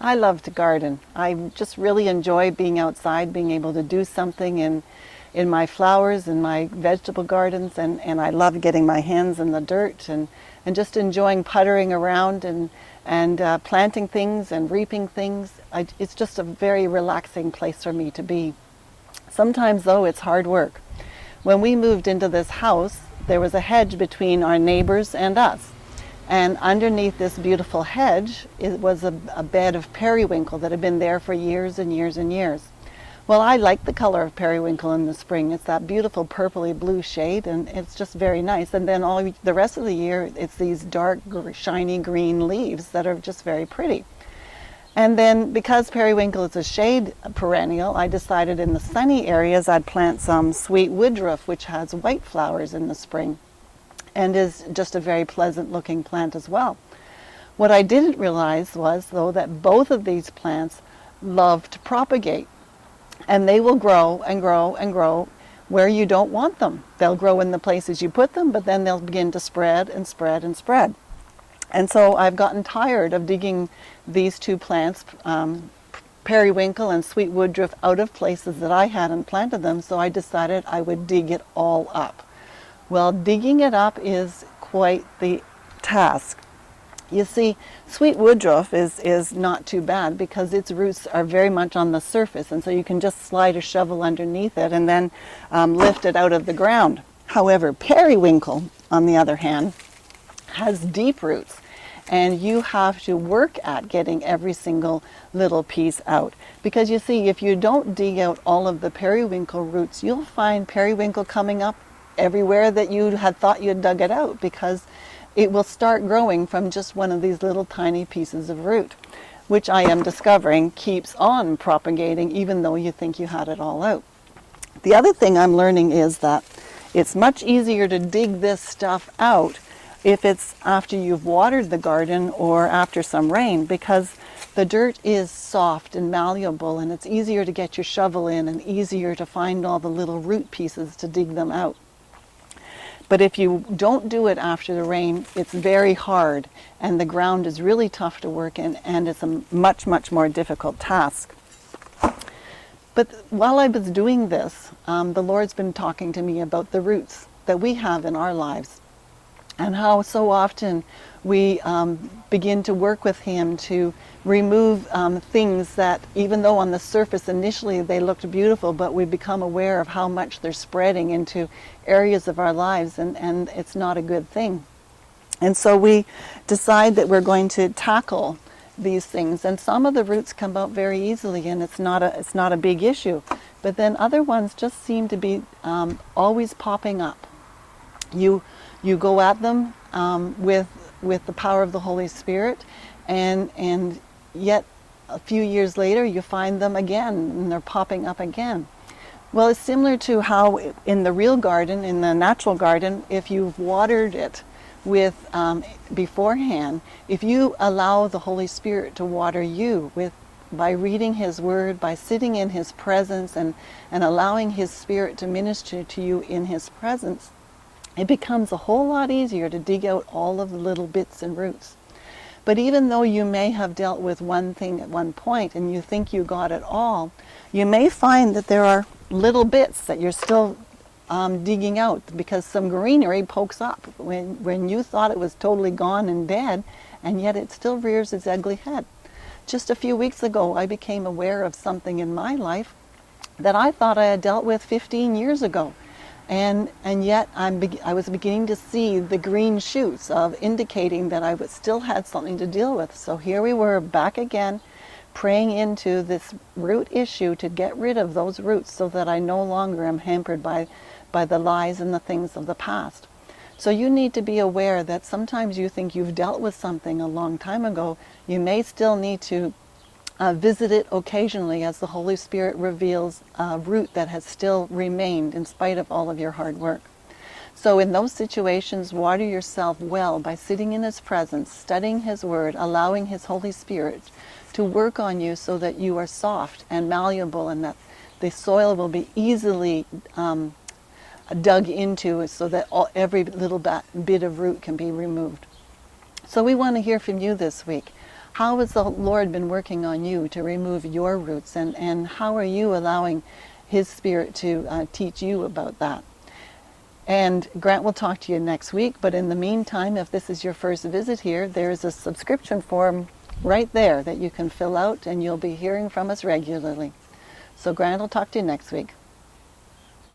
I love to garden. I just really enjoy being outside, being able to do something in my flowers and my vegetable gardens, and I love getting my hands in the dirt and just enjoying puttering around and planting things and reaping things. It's just a very relaxing place for me to be. Sometimes, though, it's hard work. When we moved into this house, there was a hedge between our neighbors and us. And underneath this beautiful hedge, it was a bed of periwinkle that had been there for years and years and years. Well, I like the color of periwinkle in the spring. It's that beautiful purpley blue shade, and it's just very nice. And then all the rest of the year, it's these dark, shiny green leaves that are just very pretty. And then because periwinkle is a shade perennial, I decided in the sunny areas I'd plant some sweet woodruff, which has white flowers in the spring and is just a very pleasant looking plant as well. What I didn't realize was, though, that both of these plants love to propagate, and they will grow and grow and grow where you don't want them. They'll grow in the places you put them, but then they'll begin to spread and spread and spread. And so I've gotten tired of digging these two plants, periwinkle and sweet woodruff, out of places that I hadn't planted them, so I decided I would dig it all up. Well, digging it up is quite the task. You see, sweet woodruff is not too bad because its roots are very much on the surface, and so you can just slide a shovel underneath it and then lift it out of the ground. However, periwinkle, on the other hand, has deep roots, and you have to work at getting every single little piece out. Because you see, if you don't dig out all of the periwinkle roots, you'll find periwinkle coming up everywhere that you had thought you had dug it out, because it will start growing from just one of these little tiny pieces of root, which I am discovering keeps on propagating even though you think you had it all out. The other thing I'm learning is that it's much easier to dig this stuff out if it's after you've watered the garden or after some rain, because the dirt is soft and malleable, and it's easier to get your shovel in and easier to find all the little root pieces to dig them out. But if you don't do it after the rain, it's very hard, and the ground is really tough to work in, and it's a much, much more difficult task. But while I was doing this, the Lord's been talking to me about the roots that we have in our lives, and how so often we begin to work with Him to remove things that, even though on the surface initially they looked beautiful, but we become aware of how much they're spreading into areas of our lives, and it's not a good thing. And so we decide that we're going to tackle these things, and some of the roots come out very easily, and it's not a big issue. But then other ones just seem to be always popping up. You go at them with the power of the Holy Spirit, and yet a few years later you find them again, and they're popping up again. Well, it's similar to how in the real garden, in the natural garden, if you've watered it with beforehand, if you allow the Holy Spirit to water you by reading His Word, by sitting in His presence, and allowing His Spirit to minister to you in His presence, it becomes a whole lot easier to dig out all of the little bits and roots. But even though you may have dealt with one thing at one point and you think you got it all, you may find that there are little bits that you're still digging out, because some greenery pokes up when you thought it was totally gone and dead, and yet it still rears its ugly head. Just a few weeks ago, I became aware of something in my life that I thought I had dealt with 15 years ago. And yet I was beginning to see the green shoots of indicating that I still had something to deal with. So here we were back again, praying into this root issue to get rid of those roots so that I no longer am hampered by the lies and the things of the past. So you need to be aware that sometimes you think you've dealt with something a long time ago. You may still need to visit it occasionally as the Holy Spirit reveals a root that has still remained in spite of all of your hard work. So in those situations, water yourself well by sitting in His presence, studying His Word, allowing His Holy Spirit to work on you so that you are soft and malleable, and that the soil will be easily dug into so that every little bit of root can be removed. So we want to hear from you this week. How has the Lord been working on you to remove your roots, and how are you allowing His Spirit to teach you about that? And Grant will talk to you next week, but in the meantime, if this is your first visit here, there's a subscription form right there that you can fill out, and you'll be hearing from us regularly. So Grant will talk to you next week.